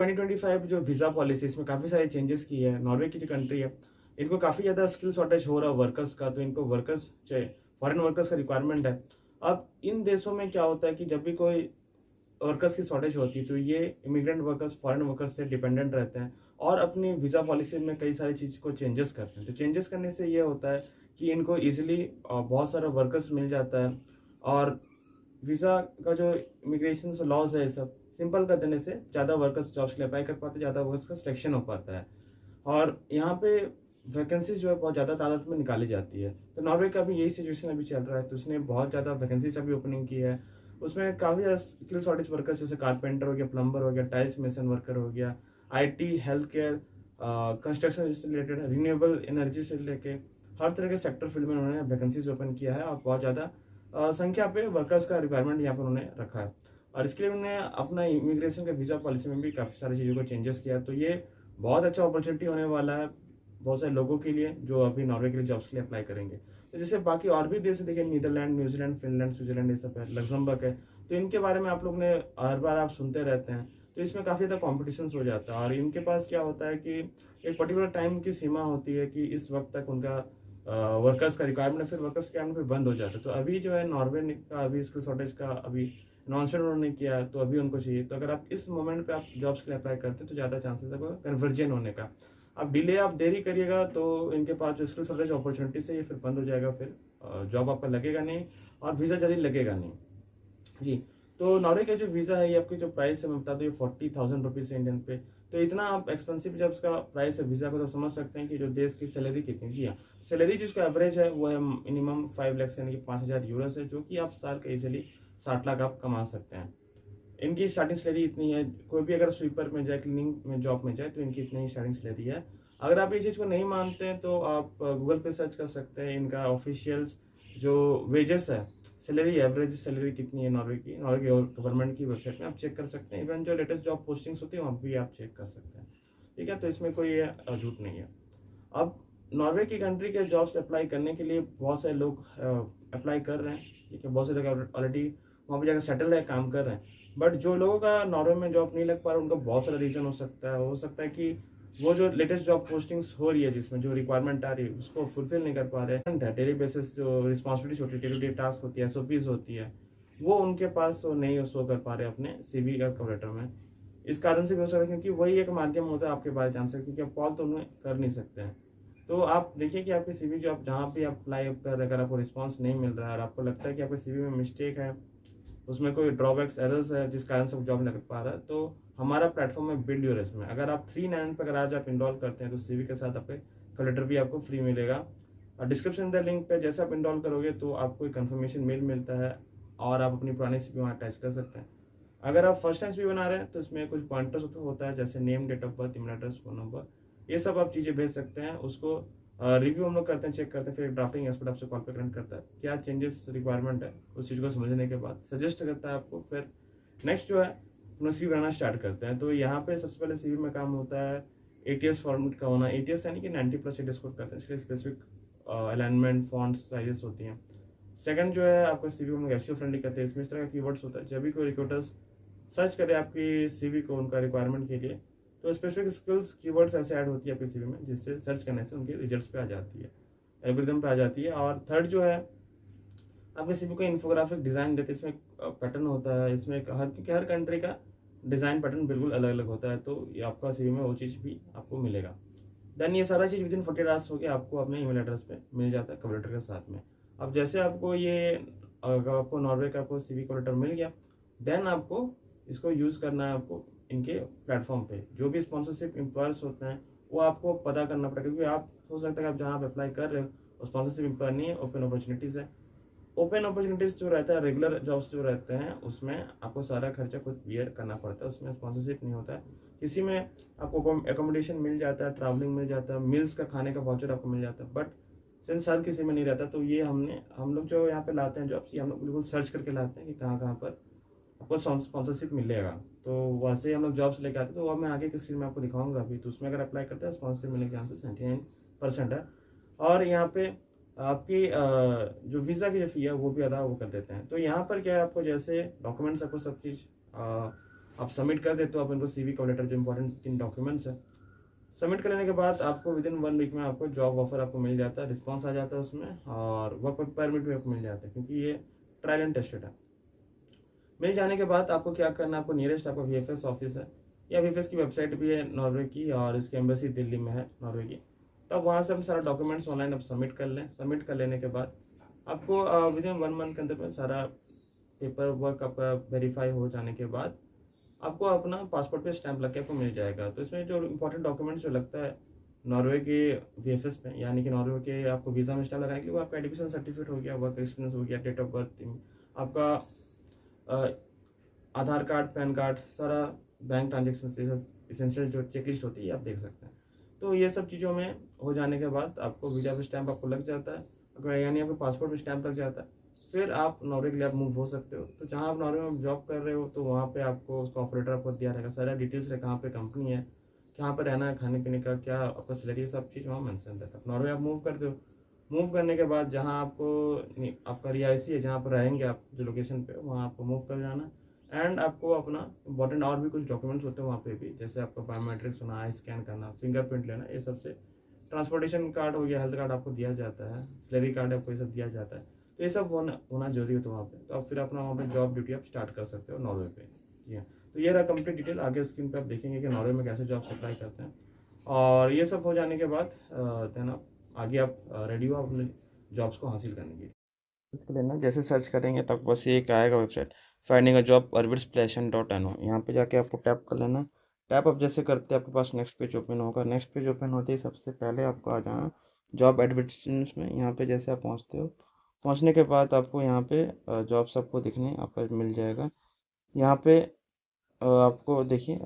2025 जो visa policy इसमें काफ़ी सारी चेंजेस की है। नॉर्वे की जो कंट्री है, इनको काफ़ी ज़्यादा स्किल शॉर्टेज हो रहा है वर्कर्स का, तो इनको वर्कर्स चाहिए, फॉरेन वर्कर्स का रिक्वायरमेंट है। अब इन देशों में क्या होता है कि जब भी कोई वर्कर्स की शॉर्टेज होती है, तो ये इमिग्रेंट वर्कर्स फॉरेन वर्कर्स से डिपेंडेंट रहते हैं और अपनी वीज़ा पॉलिसी में कई सारी चीज़ को चेंजेस करते हैं। तो चेंजेस करने से ये होता है कि इनको ईज़िली बहुत सारा वर्कर्स मिल जाता है और वीज़ा का जो इमिग्रेशन से लॉज है, ये सब सिंपल कर देने से ज़्यादा वर्कर्स जॉब्स के लिए अप्लाई कर पाते हैं, ज़्यादा वर्कर्स का सिलेक्शन हो पाता है और यहाँ पे वैकेंसीज जो है बहुत ज़्यादा तादाद में निकाली जाती है। तो नॉर्वे का भी यही सिचुएशन अभी चल रहा है, तो उसने बहुत ज़्यादा वैकेंसीज अभी ओपनिंग की है। उसमें काफ़ी ज़्यादा स्किल शॉर्टेज वर्कर्स जैसे कारपेंटर हो गया, प्लम्बर हो गया, टाइल्स मेसन वर्कर हो गया, आईटी, हेल्थ केयर, कंस्ट्रक्शन से रिलेटेड, रिन्यूएबल एनर्जी से लेके हर तरह के सेक्टर फील्ड में उन्होंने वैकेंसीज ओपन किया है और बहुत ज़्यादा संख्या पे वर्कर्स का रिक्वायरमेंट यहाँ पर उन्होंने रखा है और इसके लिए उन्होंने अपना इमिग्रेशन के वीज़ा पॉलिसी में भी काफ़ी सारी चीज़ों को चेंजेस किया। तो ये बहुत अच्छा अपॉर्चुनिटी होने वाला है बहुत सारे लोगों के लिए जो अभी नॉर्वे के लिए जॉब्स के लिए अप्लाई करेंगे। तो जैसे बाकी और भी देश देखिए, नीदरलैंड, न्यूजीलैंड, फिनलैंड, स्विट्जरलैंड, ये सब है, लग्जमबर्ग है। तो इनके बारे में आप लोग ने हर बार आप सुनते रहते हैं। तो इसमें काफ़ी ज़्यादा कॉम्पिटिशन हो जाता है और इनके पास क्या होता है कि एक पर्टिकुलर टाइम की सीमा होती है कि इस वक्त तक उनका वर्कर्स का रिक्वायरमेंट है, फिर वर्कर्स के फिर बंद हो जाता है। तो अभी जो है नॉर्वे का अभी स्किल शॉर्टेज का अभी अनाउंसमेंट उन्होंने किया है, तो अभी उनको चाहिए। तो अगर आप इस मोमेंट पे आप जॉब्स के लिए अप्लाई करते हैं तो ज़्यादा चांसेस है कन्वर्जन होने का। अब डिले आप देरी करिएगा तो इनके पास जो स्किल शॉर्टेज अपॉर्चुनिटीज है ये फिर बंद हो जाएगा, फिर जॉब आपका लगेगा नहीं और वीज़ा जल्दी लगेगा नहीं जी। तो नॉर्वे का जो वीज़ा है ये आपकी जो प्राइस है मैं बता दूँ, ये 40,000 रुपीज़ है इंडियन पे। तो इतना आप एक्सपेंसिव जब उसका प्राइस है वीज़ा को, तो समझ सकते हैं कि जो देश की सैलरी कितनी। जी हाँ, सैलरी जिसका एवरेज है वो है मिनिमम 5 लाख यानी कि 5,000 यूरोस है, जो कि आप साल का इजिली 60 लाख आप कमा सकते हैं। इनकी स्टार्टिंग सैलरी इतनी है। कोई भी अगर स्वीपर में जाए, क्लीनिंग में जॉब में जाए, तो इनकी इतनी ही स्टार्टिंग सैलरी है। अगर आप ये चीज़ को नहीं मानते हैं तो आप गूगल पे सर्च कर सकते हैं इनका ऑफिशियल्स जो वेजेस है, सैलरी, एवरेज सैलरी कितनी है नॉर्वे की, नॉर्वे गवर्नमेंट की वेबसाइट में आप चेक कर सकते हैं। इवन जो लेटेस्ट जॉब पोस्टिंग्स होती है वहाँ भी आप चेक कर सकते हैं। ठीक है, तो इसमें कोई झूठ नहीं है। अब नॉर्वे की कंट्री के जॉब्स अप्लाई करने के लिए बहुत सारे लोग अप्लाई कर रहे हैं। ठीक है, बहुत से लोग ऑलरेडी वहाँ पर जाकर सेटल है, काम कर रहे हैं। बट जो लोगों का नॉर्वे में जॉब नहीं लग पा रहा, उनका बहुत सारा रीज़न हो सकता है कि वो जो लेटेस्ट जॉब पोस्टिंग्स हो रही है जिसमें जो रिक्वायरमेंट आ रही है उसको फुलफिल नहीं कर पा रहे हैं। डेली बेसिस जो रिस्पॉन्सिबिलिटीज होती है, डे टू डे टास्क होती है, एसओपीज होती है, वो उनके पास वो नहीं शो कर पा रहे अपने सीवी का कवर लेटर में। इस कारण से भी हो सकता है क्योंकि वही एक माध्यम होता है आपके बारे में जान सकते, क्योंकि आप कॉल तो उन्हें कर नहीं सकते हैं। तो आप देखिए कि आपकी सीवी जो आप जहाँ भी अप्लाई कर, अगर आपको रिस्पॉन्स नहीं मिल रहा है और आपको लगता है कि आपके सीवी में मिस्टेक है, उसमें कोई ड्रॉबैक्स, एरर्स है जिस कारण से जॉब लग पा रहा है, तो हमारा प्लेटफॉर्म है बिल्ड योर रेज्यूमे। अगर आप 399 पर अगर आज आप इनरोल करते हैं तो सीवी के साथ आपके कलेक्टर भी आपको फ्री मिलेगा और डिस्क्रिप्शन द लिंक पे जैसे आप इनरोल करोगे तो आपको एक कंफर्मेशन मेल मिलता है और आप अपनी पुरानी सीवी वहाँ अटैच कर सकते हैं। अगर आप फर्स्ट टाइम सीवी बना रहे हैं तो इसमें कुछ पॉइंटर्स होता है जैसे name, date of birth, email address, phone number, ये सब आप चीज़ें भेज सकते हैं। उसको रिव्यू हम लोग करते हैं, चेक करते हैं, फिर ड्राफ्टिंग एक्सपर्ट आपसे कॉल पे कनेक्ट करता है, क्या चेंजेस रिक्वायरमेंट है उस चीज़ को समझने के बाद सजेस्ट करता है आपको। फिर नेक्स्ट जो है हम सी बनाना स्टार्ट करते हैं। तो यहाँ पे सबसे पहले सीवी में काम होता है एटीएस फॉर्मेट का होना। एटीएस यानी कि 90+ एटीएस कोड करते हैं, इसके लिए स्पेसिफिक अलाइनमेंट, फॉन्ट साइजेस होती हैं। सेकंड जो है आपका सीवी हम एसईओ फ्रेंडली करते हैं, इसमें इस तरह का कीवर्ड्स होता है जब भी कोई रिक्रूटर्स सर्च करे आपकी सीवी को उनका रिक्वायरमेंट के लिए, तो स्पेसिफिक स्किल्स कीवर्ड्स ऐसे ऐड होती है आपकी सीवी में जिससे सर्च करने से उनके रिजल्ट्स पे आ जाती है, एल्गोरिथम पे आ जाती है। और थर्ड जो है आपके सीवी को इन्फोग्राफिक डिज़ाइन देते हैं, इसमें पैटर्न होता है, इसमें क्योंकि हर कंट्री का डिज़ाइन पैटर्न बिल्कुल अलग अलग होता है, तो ये आपका सीवी में वो चीज़ भी आपको मिलेगा। देन ये सारा चीज़ विदिन 40 आवर्स हो गया आपको अपने ईमेल एड्रेस पे मिल जाता है कवर लेटर के साथ में। अब जैसे आपको ये अगर आपको नॉर्वे का आपको सीवी कवर लेटर मिल गया, देन आपको इसको यूज़ करना है आपको इनके प्लेटफॉर्म पे। जो भी स्पॉन्सरशिप एम्प्लॉयर्स होते हैं वो आपको पता करना पड़ेगा, क्योंकि आप हो सकता है कि आप जहाँ आप अप्लाई कर रहे हो स्पॉन्सरशिप एम्प्लॉय नहीं है, ओपन अपॉर्चुनिटीज़ है। ओपन अपॉर्चुनिटीज़ जो रहता है, रेगुलर जॉब्स जो रहते हैं उसमें आपको सारा खर्चा खुद बियर करना पड़ता है, उसमें स्पॉन्सरशिप नहीं होता है। किसी में आपको एकोमोडेशन मिल जाता है, ट्रैवलिंग मिल जाता है, मील्स का खाने का वाउचर आपको मिल जाता है, बट सिंस हर किसी में नहीं रहता, तो ये हम लोग जो यहाँ पे लाते हैं जॉब्स, ये हम लोग बिल्कुल सर्च करके लाते हैं कि कहाँ कहाँ पर आपको स्पॉन्सरशिप मिलेगा। तो वहाँ से हम लोग जॉब्स लेके आते हैं, तो वह मैं आगे की स्क्रीन में आपको दिखाऊंगा अभी। तो उसमें अगर अप्लाई करते हैं स्पॉन्सरशिप मिलने के चांसेस 99% है। और यहाँ पे आपकी जो वीज़ा की जो फ़ी है वो भी अदा वो कर देते हैं। तो यहाँ पर क्या है, आपको जैसे डॉक्यूमेंट्स आपको सब चीज़ आप सबमिट कर देते हो, आप इनको CV कवर लेटर जो इंपॉर्टेंट 3 डॉक्यूमेंट्स है सबमिट कर लेने के बाद आपको विदिन 1 वीक में आपको जॉब ऑफर आपको मिल जाता है, रिस्पॉन्स आ जाता है उसमें, और वर्क परमिट भी आपको मिल जाता है, क्योंकि ये ट्रायल एंड टेस्टेड है। मिल जाने के बाद आपको क्या करना है, आपको नियरेस्ट आपका VFS ऑफिस है या VFS की वेबसाइट भी है नॉर्वे की, और इसकी एम्बेसी दिल्ली में है नॉर्वे की, तो आप वहाँ से अपने सारा डॉक्यूमेंट्स ऑनलाइन आप सबमिट कर लें। सबमिट कर लेने के बाद आपको विदिन 1 मंथ के अंदर में सारा पेपर वर्क आपका वेरीफाई हो जाने के बाद आपको अपना पासपोर्ट पे स्टैंप लग के आपको मिल जाएगा। तो इसमें जो इंपॉर्टेंट डॉक्यूमेंट्स जो लगता है नॉर्वे के VFS में, यानी कि नॉर्वे के आपको वीज़ा में स्टैंप लगाने के लिए, वो आपका एजुकेशन सर्टिफिकेट हो गया, वर्क एक्सपीरियंस हो गया, डेट ऑफ बर्थ, आपका आधार कार्ड, पैन कार्ड, सारा बैंक ट्रांजेक्शन से सब इसेंशियल जो चेकलिस्ट होती है आप देख सकते हैं। तो ये सब चीज़ों में हो जाने के बाद आपको वीज़ा पे स्टैंप आपको लग जाता है, अगर यानी आपको पासपोर्ट पे स्टैंप लग जाता है, फिर आप नॉर्वे के लिए आप मूव हो सकते हो। तो जहाँ आप नॉर्वे में जॉब कर रहे हो तो वहाँ पे आपको उसका ऑपरेटर आपको दिया रहेगा, सारा डिटेल्स है, कहाँ पे कंपनी है, कहाँ पर रहना है, खाने पीने का क्या आपका सैलरी, सब चीज़ वहाँ मेंशन रहता है। नॉर्वे आप मूव करते हो, मूव करने के बाद जहाँ आपको आपका रिहायशी है, जहाँ पर रहेंगे आप जो लोकेशन पे, वहाँ आपको मूव कर जाना। एंड आपको अपना इंपॉर्टेंट और भी कुछ डॉक्यूमेंट्स होते हैं वहाँ पे भी, जैसे आपका बायोमेट्रिक्स होना, आई स्कैन करना, फिंगरप्रिंट लेना, ये सबसे ट्रांसपोर्टेशन कार्ड हो गया, हेल्थ कार्ड आपको दिया जाता है, सैलरी कार्ड आपको ये सब दिया जाता है। तो ये सब होना जरूरी होता है वहाँ पे। तो आप फिर अपना वहाँ पे जॉब ड्यूटी आप स्टार्ट कर सकते हो नॉर्वे पे। जी हाँ, तो ये रहा कंप्लीट डिटेल। आगे स्क्रीन पे आप देखेंगे कि नॉर्वे में कैसे जॉब अप्लाई करते हैं, और ये सब हो जाने के बाद देन आप आगे आप रेडी हो अपने जॉब्स को हासिल करने के लिए। इसको लेना, जैसे सर्च करेंगे तब बस ये एक आएगा website, finding a job arvidsplash.no। यहाँ पे जाके आपको टैप कर लेना। टैप आप जैसे करते हैं आपके पास नेक्स्ट पेज ओपन होगा। नेक्स्ट पेज ओपन होते ही सबसे पहले आपको आ जाना जॉब एडवर्टीजमेंट्स में। यहाँ पे जैसे आप पहुँचते हो, पहुँचने के बाद आपको यहाँ पे जॉब्स आपको दिखने आपका मिल जाएगा। यहाँ पे आपको देखिए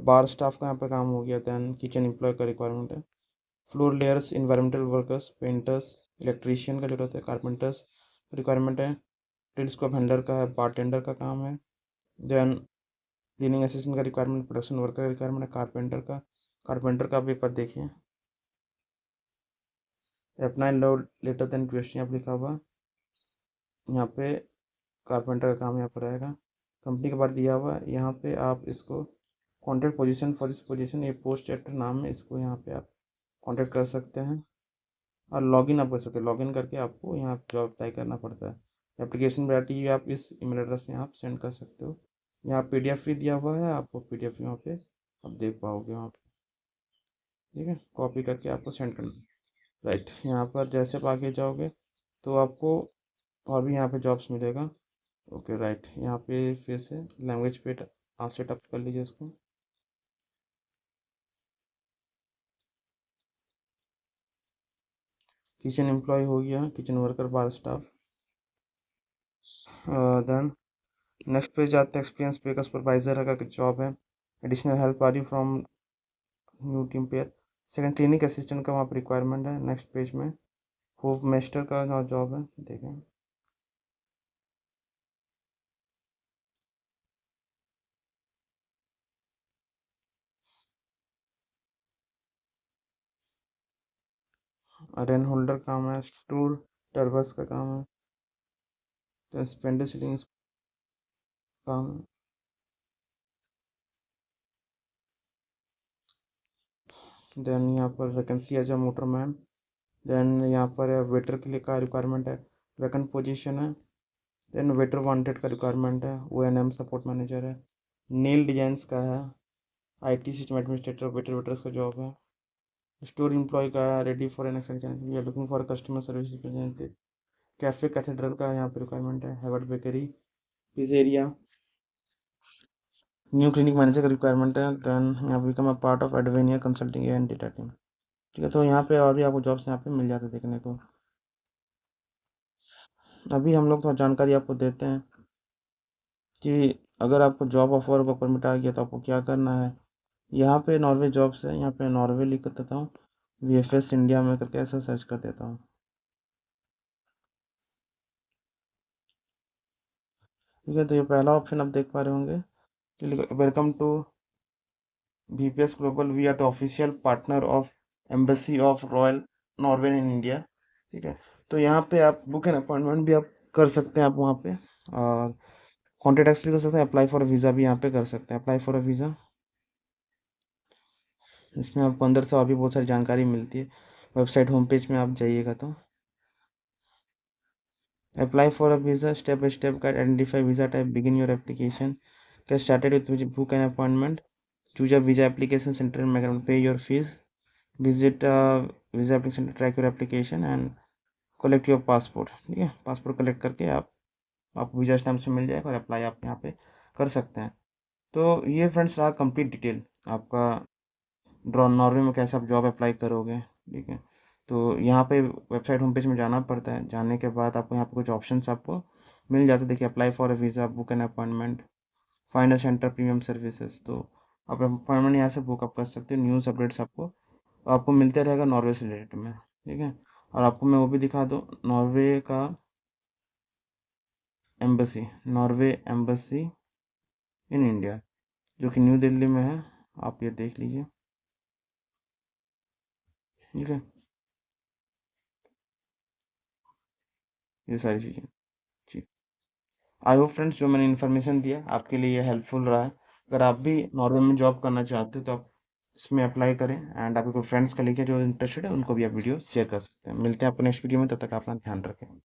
बार स्टाफ का यहाँ पे काम हो गया, दैन किचन एम्प्लॉय का रिक्वायरमेंट है, floor layers, environmental workers, painters, electrician का जरूरत है, कारपेंटर्स रिक्वायरमेंट है, टेलीस्कोप हैंडलर का है, बारटेंडर का काम है, देन क्लीनिंग असिस्टेंट का रिक्वायरमेंट, प्रोडक्शन वर्कर का रिक्वायरमेंट है, कारपेंटर का पेपर देखिए, apply no letter then question आप लिखा हुआ, यहाँ पे कारपेंटर का काम यहाँ पर रहेगा, कंपनी के बाद दिया हुआ है, यहाँ पे आप इसको contact position for this position, ये पोस्ट एट नाम है, इसको यहाँ पे आप कॉन्टैक्ट कर सकते हैं, और लॉगिन आप कर सकते हैं। लॉगिन करके आपको यहाँ जॉब अप्लाई करना पड़ता है। एप्लीकेशन वैलिडिटी आप इस ईमेल एड्रेस में आप सेंड कर सकते हो। यहाँ PDF भी दिया हुआ है, आपको PDF यहाँ पे आप देख पाओगे वहाँ पे, ठीक है, कॉपी करके आपको सेंड करना। राइट, यहाँ पर जैसे आप आगे जाओगे तो आपको और भी यहाँ पे जॉब्स मिलेगा। ओके राइट, यहाँ पे फिर से लैंग्वेज पे सेटअप कर लीजिए इसको। किचन एम्प्लॉय हो गया, kitchen worker, bar staff, then next page जाते हैं, एक्सपीरियंस पे का सुपरवाइजर का जॉब है, additional help are you from new team pair, second clinic assistant का वहाँ पर रिक्वायरमेंट है। नेक्स्ट पेज में होप मेस्टर का जॉब है, देखें। रेन होल्डर काम है, स्टूर टर्बस का काम है, तो स्पेंडर सीलिंग काम है, देन यहाँ पर vacancy as a motorman, then यहाँ पर वेटर के लिए का रिक्वायरमेंट है, वैकेंट पोजीशन है, देन वेटर वांटेड का रिक्वायरमेंट है, ONM सपोर्ट मैनेजर है, नेल डिजाइंस का है, IT सिस्टम एडमिनिस्ट्रेटर, वेटर्स का जॉब है, स्टोर एम्प्लॉय का है, ready for an exchange, we are looking for customer service representative, cafe cathedral का यहाँ पे रिक्वायरमेंट है, Hayward bakery, pizzeria, new clinic manager का रिक्वायरमेंट है, देन यहाँ become a part of Advenier consulting and data team. ठीक है, तो यहाँ पे और भी आपको जॉब्स यहाँ पे मिल जाते हैं देखने को। अभी हम लोग तो जानकारी आपको देते हैं कि अगर आपको जॉब ऑफर वर्क परमिट आ गया तो आपको क्या करना है। यहाँ पे नॉर्वे जॉब्स है, यहाँ पे नॉर्वे लिख देता हूँ, VFS इंडिया में करके ऐसा सर्च कर देता हूँ। ठीक है, तो ये पहला ऑप्शन आप देख पा रहे होंगे कि welcome to VPS global, we are the official partner of embassy of royal Norway in India. ठीक है, तो यहाँ पे आप बुक एन अपॉइंटमेंट भी आप कर सकते हैं आप वहाँ पे, और कॉन्ट्री टैक्स भी कर सकते हैं, अप्लाई फॉर वीज़ा भी यहाँ पे कर सकते हैं। अप्लाई फॉर अ वीज़ा, इसमें आपको अंदर से और भी बहुत सारी जानकारी मिलती है। वेबसाइट होम पेज में आप जाइएगा तो apply for a visa, step by step guide, identify visa type, begin your application, get started with book an appointment, choose a visa application centre, make pay your fees, visit visa application, track your application and collect your passport. ठीक है, passport collect करके आपको visa stamp से मिल जाएगा और apply आप यहाँ पे कर सकते हैं। तो ये फ्रेंड्स रहा कंप्लीट डिटेल आपका नॉर्वे में कैसे आप जॉब अप्लाई करोगे। ठीक है, तो यहाँ पे वेबसाइट होम पेज में जाना पड़ता है। जाने के बाद आपको यहाँ पे कुछ ऑप्शंस आपको मिल जाते हैं। देखिए, apply for a visa, book an appointment, find a centre, premium services. तो आप अपॉइंटमेंट यहाँ से बुक आप कर सकते हो। न्यूज़ अपडेट्स आपको मिलते रहेगा नॉर्वे से रिलेटेड में। ठीक है, और आपको मैं वो भी दिखा दूँ, नॉर्वे का embassy, Norway embassy in India, जो कि न्यू दिल्ली में है। आप ये देख लीजिए। ठीक है, ये सारी चीज़ें। जी, आई होप फ्रेंड्स जो मैंने इन्फॉर्मेशन दिया आपके लिए हेल्पफुल रहा है। अगर आप भी नॉर्वे में जॉब करना चाहते हो तो आप इसमें अप्लाई करें, एंड आपके कोई फ्रेंड्स का लिखिए जो इंटरेस्टेड है, उनको भी आप वीडियो शेयर कर सकते हैं। मिलते हैं आपको नेक्स्ट वीडियो में, तब तक अपना ध्यान रखें।